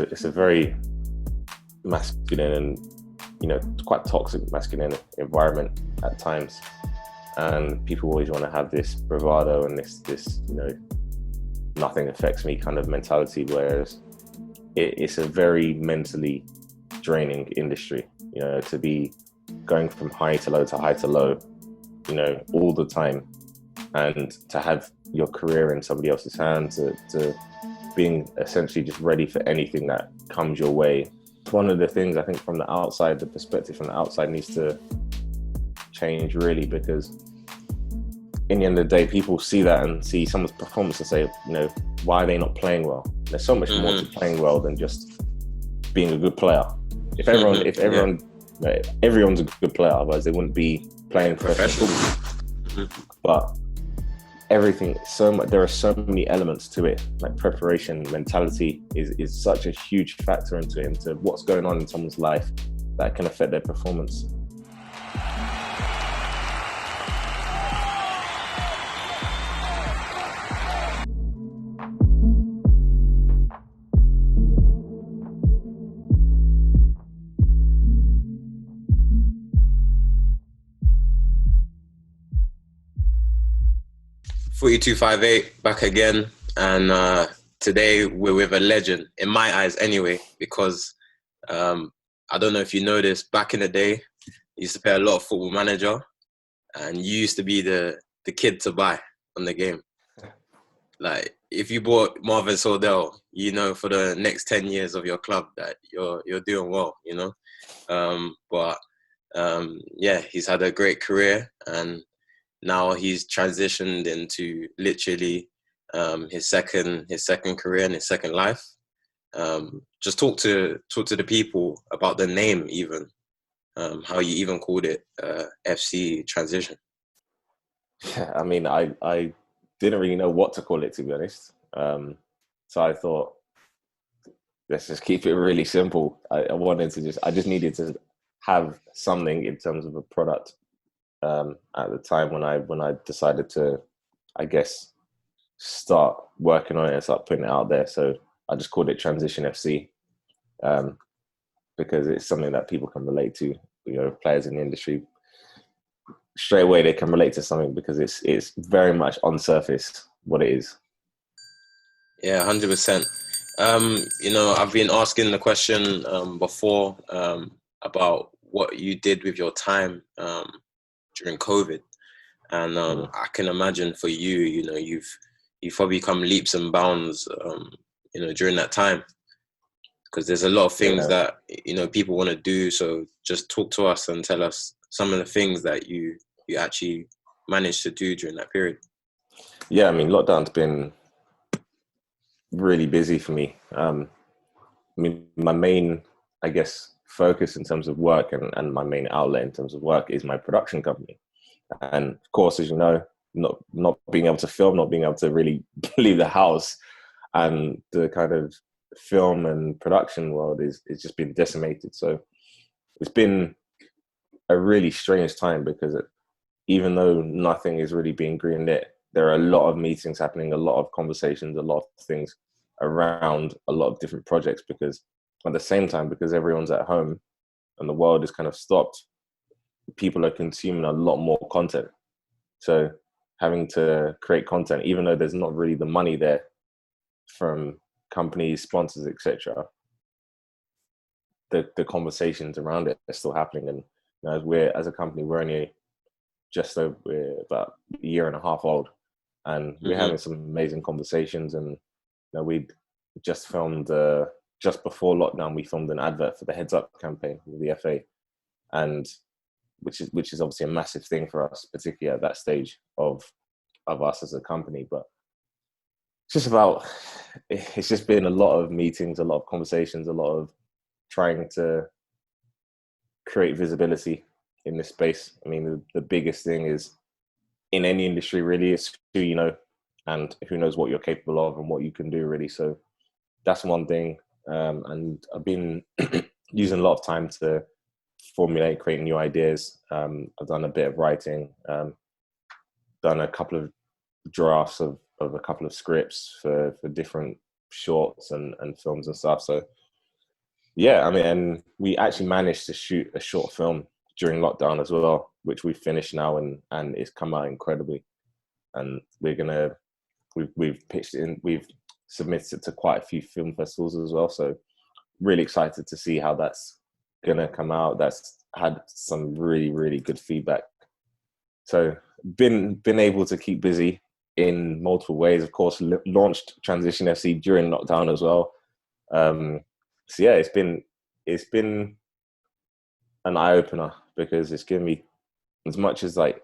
it's a very masculine and, quite toxic masculine environment at times. And people always want to have this bravado and this nothing affects me kind of mentality, whereas it's a very mentally draining industry, to be going from high to low to high to low, all the time, and to have your career in somebody else's hands, to being essentially just ready for anything that comes your way. One of the things I think from the outside, the perspective from the outside needs to change really, because in the end of the day, people see that and see someone's performance and say, why are they not playing well? There's so much more to playing well than just being a good player. If everyone's a good player, otherwise they wouldn't be playing professional football. But everything, there are so many elements to it, like preparation, mentality is such a huge factor into what's going on in someone's life that can affect their performance. .4258 back again, and today we're with a legend, in my eyes anyway, because I don't know if you know this, back in the day, I used to play a lot of Football Manager, and you used to be the kid to buy on the game. Like, if you bought Marvin Sordell, for the next 10 years of your club that you're doing well, he's had a great career, and now he's transitioned into literally his second career and his second life. Just talk to the people about the name, even how you even called it FC transition. Yeah, I mean, I didn't really know what to call it, to be honest. So I thought, let's just keep it really simple. I just needed to have something in terms of a product. At the time when I decided to, I guess, start working on it and start putting it out there. So I just called it Transition FC, because it's something that people can relate to. Players in the industry, straight away they can relate to something because it's very much on surface what it is. Yeah, 100%. I've been asking the question before about what you did with your time during COVID, and I can imagine for you, you've probably come leaps and bounds, during that time, because there's a lot of things that people want to do. So just talk to us and tell us some of the things that you actually managed to do during that period. Yeah, I mean, lockdown's been really busy for me. My main, I guess, focus in terms of work and my main outlet in terms of work is my production company. And of course, as you know, not being able to film, not being able to really leave the house, and the kind of film and production world is just been decimated. So it's been a really strange time, because even though nothing is really being greenlit, there are a lot of meetings happening, a lot of conversations, a lot of things around a lot of different projects, because at the same time, because everyone's at home and the world is kind of stopped, people are consuming a lot more content. So having to create content, even though there's not really the money there from companies, sponsors, etc., the conversations around it are still happening. And as a company, we're only we're about a year and a half old, and we're having some amazing conversations. And we'd just filmed just before lockdown, we filmed an advert for the Heads Up campaign with the FA, and which is obviously a massive thing for us, particularly at that stage of us as a company. But it's just been a lot of meetings, a lot of conversations, a lot of trying to create visibility in this space. I mean, the biggest thing is, in any industry really, is who you know and who knows what you're capable of and what you can do, really. So that's one thing. And I've been using a lot of time to formulate, create new ideas. I've done a bit of writing, done a couple of drafts of a couple of scripts for different shorts and films and stuff. So Yeah, I mean, and we actually managed to shoot a short film during lockdown as well, which we finished now, and it's come out incredibly. And we've pitched it in, we've submitted it to quite a few film festivals as well. So really excited to see how that's gonna come out. That's had some really, really good feedback. So been able to keep busy in multiple ways. Of course, launched Transition FC during lockdown as well. So yeah, it's been an eye opener because it's given me, as much as like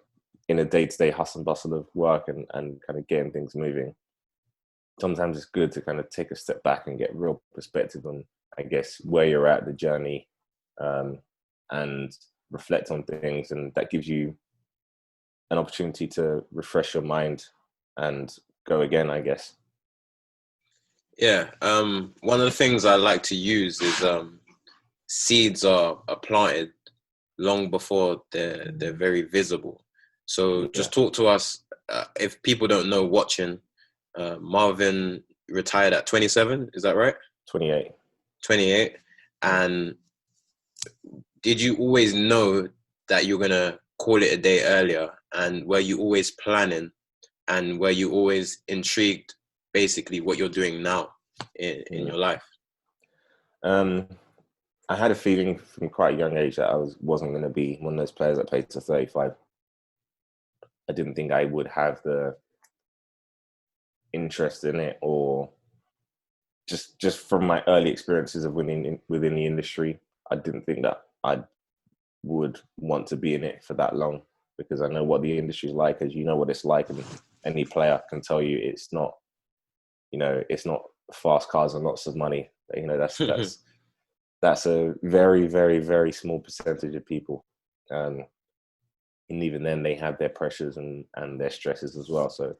in a day to day hustle and bustle of work and kind of getting things moving. Sometimes it's good to kind of take a step back and get real perspective on, I guess, where you're at the journey, um, and reflect on things, and that gives you an opportunity to refresh your mind and go again, I guess. Yeah. One of the things I like to use is seeds are planted long before they're very visible. So Yeah. just talk to us. If people don't know, watching, Marvin retired at 27. Is that right? 28. 28. And did you always know that you're gonna call it a day earlier? And were you always planning? And were you always intrigued, basically, what you're doing now in your life? Um, I had a feeling from quite a young age that wasn't going to be one of those players that played to 35. I didn't think I would have the interest in it, or just from my early experiences of winning within the industry, I didn't think that I would want to be in it for that long, because I know what the industry is like, as you know what it's like, and any player can tell you it's not fast cars and lots of money. That's a very, very, very small percentage of people, and even then they have their pressures and their stresses as well. So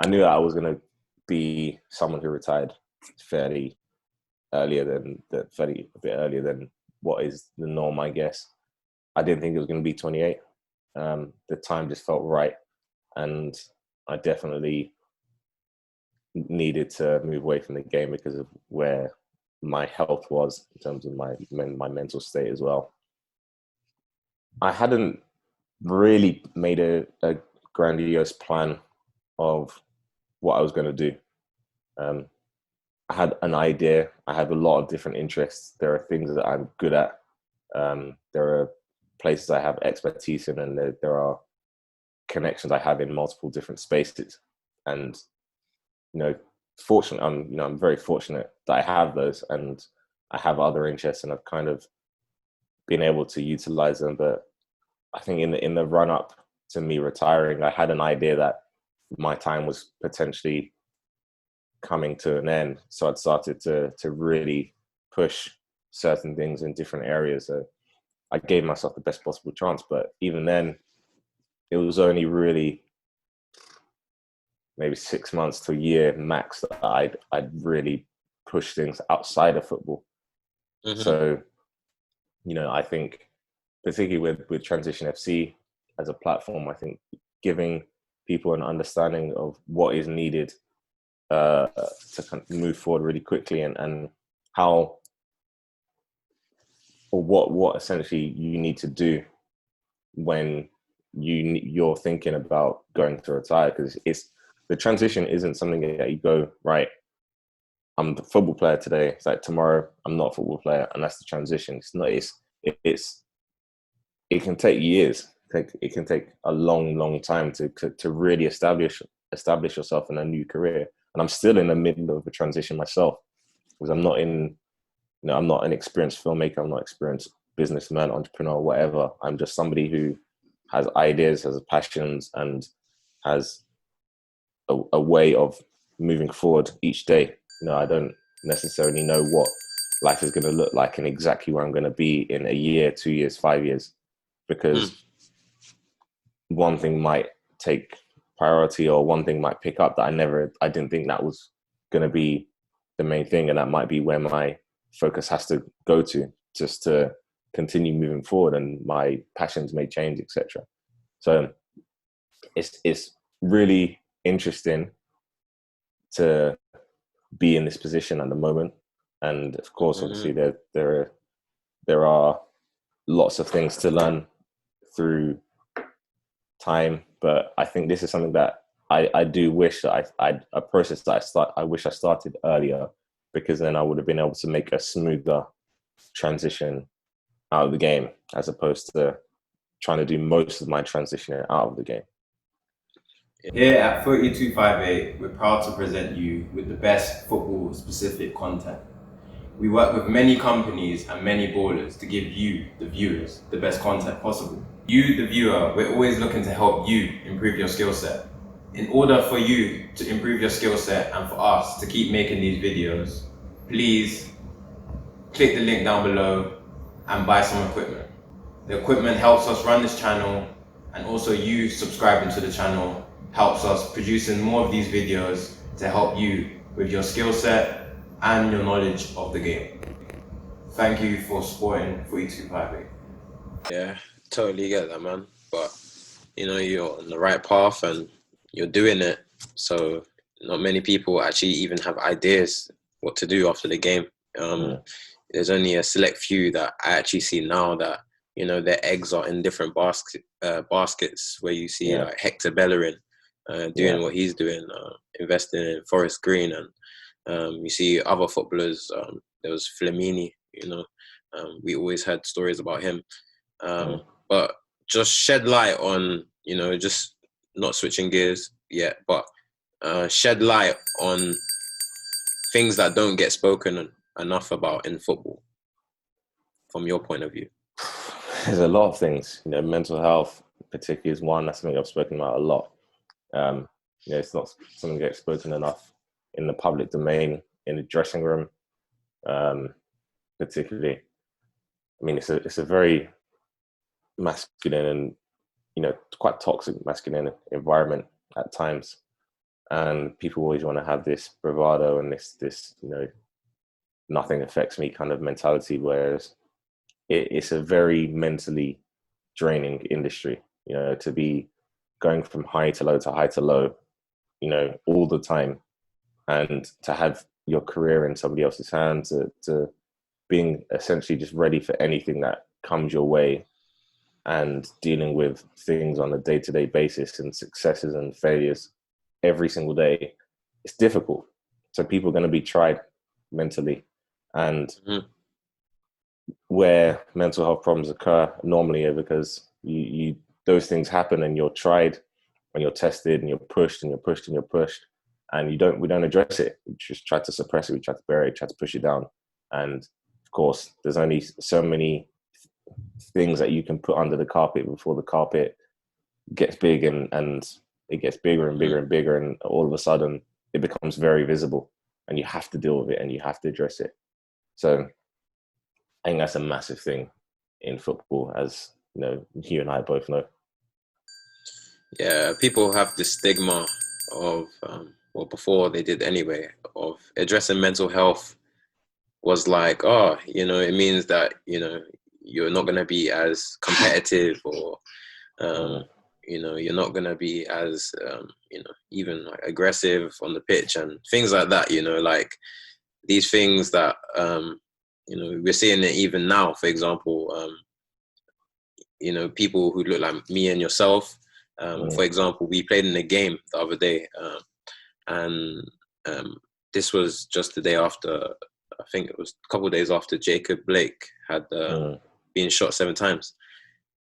I knew that I was going to be someone who retired fairly fairly a bit earlier than what is the norm, I guess. I didn't think it was going to be 28. The time just felt right, and I definitely needed to move away from the game because of where my health was in terms of my mental state as well. I hadn't really made a grandiose plan of what I was going to do. I had an idea. I have a lot of different interests. There are things that I'm good at. There are places I have expertise in, and there are connections I have in multiple different spaces. And I'm very fortunate that I have those, and I have other interests, and I've kind of been able to utilize them. But I think in the run up to me retiring, I had an idea that my time was potentially coming to an end. So I'd started to really push certain things in different areas. So I gave myself the best possible chance. But even then, it was only really maybe 6 months to a year max that I'd really push things outside of football. Mm-hmm. So, I think particularly with Transition FC as a platform, I think giving people an understanding of what is needed to kind of move forward really quickly, and how, or what essentially you need to do when you're thinking about going to retire, because the transition isn't something that you go, right, I'm the football player today, it's like tomorrow I'm not a football player, and that's the transition. It's not. It can take years. It can take a long time to really establish yourself in a new career. And I'm still in the middle of a transition myself, because I'm not I'm not an experienced filmmaker. I'm not an experienced businessman, entrepreneur, whatever. I'm just somebody who has ideas, has passions, and has a way of moving forward each day. I don't necessarily know what life is going to look like and exactly where I'm going to be in a year, 2 years, 5 years, because one thing might take priority, or one thing might pick up that I didn't think that was going to be the main thing. And that might be where my focus has to go to, just to continue moving forward, and my passions may change, etc. So it's really interesting to be in this position at the moment. And of course, Mm-hmm. obviously, there are lots of things to learn through time, but I think this is something that I do wish that I a process that I wish I started earlier, because then I would have been able to make a smoother transition out of the game, as opposed to trying to do most of my transition out of the game. Here at 3258, we're proud to present you with the best football-specific content. We work with many companies and many ballers to give you, the viewers, the best content possible. You, the viewer, we're always looking to help you improve your skill set. In order for you to improve your skill set and for us to keep making these videos, please click the link down below and buy some equipment. The equipment helps us run this channel, and also you subscribing to the channel helps us producing more of these videos to help you with your skill set and your knowledge of the game. Thank you for supporting 3258. Yeah, totally get that, man. But you're on the right path and you're doing it. So not many people actually even have ideas what to do after the game. There's only a select few that I actually see now that their eggs are in different baskets. Where you see like Hector Bellerin doing what he's doing, investing in Forest Green, and you see other footballers. There was Flamini. We always had stories about him. But just shed light on, just not switching gears yet, but shed light on things that don't get spoken enough about in football, from your point of view. There's a lot of things, mental health particularly is one. That's something I've spoken about a lot. It's not something that gets spoken enough in the public domain, in the dressing room, particularly. I mean, it's a very masculine and quite toxic masculine environment at times, and people always want to have this bravado and this nothing affects me kind of mentality, whereas it's a very mentally draining industry, to be going from high to low to high to low, all the time, and to have your career in somebody else's hands, to being essentially just ready for anything that comes your way, and dealing with things on a day-to-day basis and successes and failures every single day. It's difficult. So people are going to be tried mentally, and where mental health problems occur normally are because you those things happen, and you're tried and you're tested and you're pushed and you're pushed and you're pushed, and we don't address it. We just try to suppress it. We try to bury it, try to push it down. And of course, there's only so many things that you can put under the carpet before the carpet gets big, and it gets bigger and bigger and bigger, and all of a sudden it becomes very visible, and you have to deal with it and you have to address it. So I think that's a massive thing in football, as you and I both know. Yeah, people have this stigma of, before they did anyway, of addressing mental health was like, it means that, you're not going to be as competitive, or, you're not going to be as, even like aggressive on the pitch and things like that, like these things that, we're seeing it even now. For example, people who look like me and yourself, for example, we played in a game the other day, and this was just the day after, I think it was a couple of days after Jacob Blake had been shot 7 times.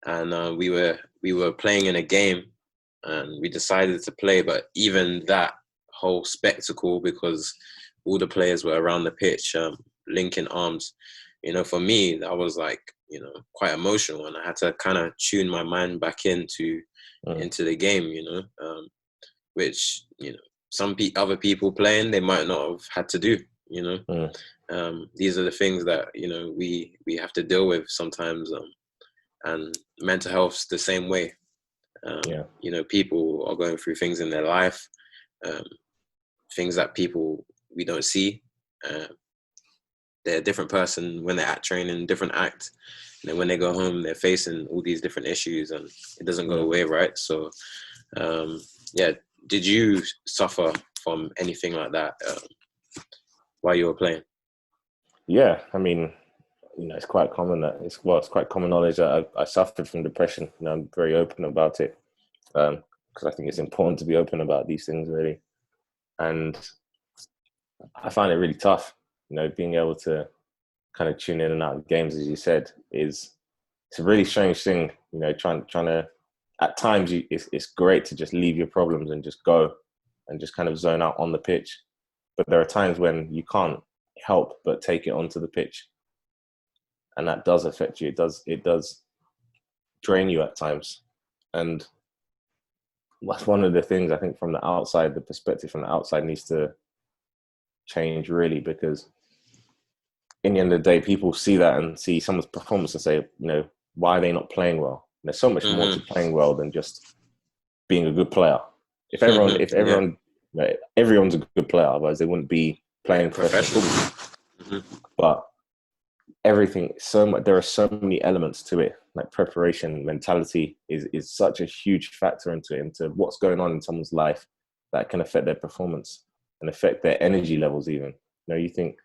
And we were playing in a game, and we decided to play, but even that whole spectacle, because all the players were around the pitch, linking arms, for me, that was like, quite emotional, and I had to kind of tune my mind back into the game, which, some other people playing, they might not have had to do, these are the things that, we have to deal with sometimes, and mental health's the same way. People are going through things in their life, things that we don't see. They're a different person when they're at training, different act. And then when they go home, they're facing all these different issues, and it doesn't go away, right? So, did you suffer from anything like that while you were playing? Yeah, I mean, it's quite common that it's quite common knowledge that I suffered from depression. I'm very open about it because I think it's important to be open about these things, really. And I find it really tough, being able to kind of tune in and out of games, as you said, it's a really strange thing. Trying to at times it's great to just leave your problems and just go and just kind of zone out on the pitch. But there are times when you can't help but take it onto the pitch, and that does affect you. It does drain you at times, and that's one of the things I think from the outside, the perspective from the outside needs to change, really, because in the end of the day, people see that and see someone's performance and say, why are they not playing well? And there's so much more to playing well than just being a good player. If everyone, everyone's a good player, otherwise they wouldn't be playing professional football. But everything, there are so many elements to it. Like preparation, mentality is such a huge factor into what's going on in someone's life that can affect their performance and affect their energy levels. Even you think,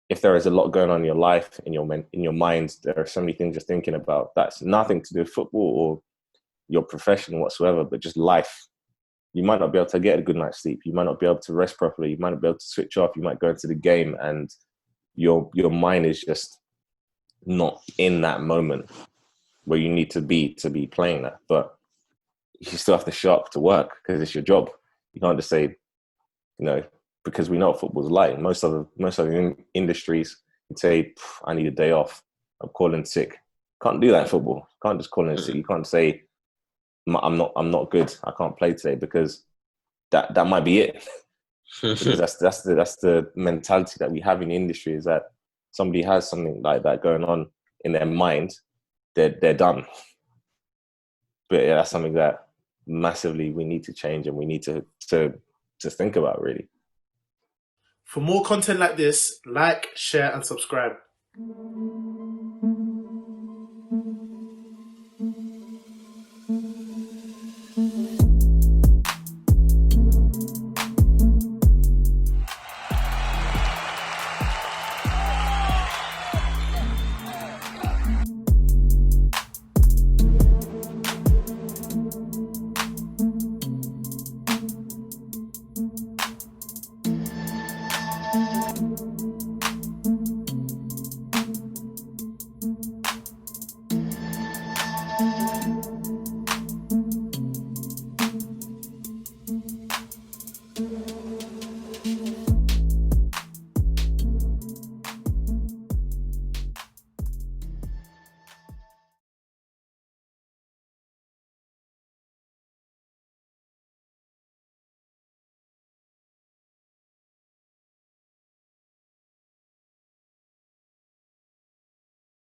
if there is a lot going on in your life, in your mind, there are so many things you're thinking about that's nothing to do with football or your profession whatsoever, but just life. You might not be able to get a good night's sleep. You might not be able to rest properly. You might not be able to switch off. You might go into the game and your mind is just not in that moment where you need to be playing that. But you still have to show up to work because it's your job. You can't just say, because we know what football's like. Most of the industries, you'd say, I need a day off. I'm calling sick. Can't do that in football. You can't just call in sick. You can't say, I'm not good. I can't play today, because that might be it. Because that's the mentality that we have in the industry, is that somebody has something like that going on in their mind, they're done. But yeah, that's something that massively we need to change, and we need to think about, really. For more content like this, like, share, and subscribe.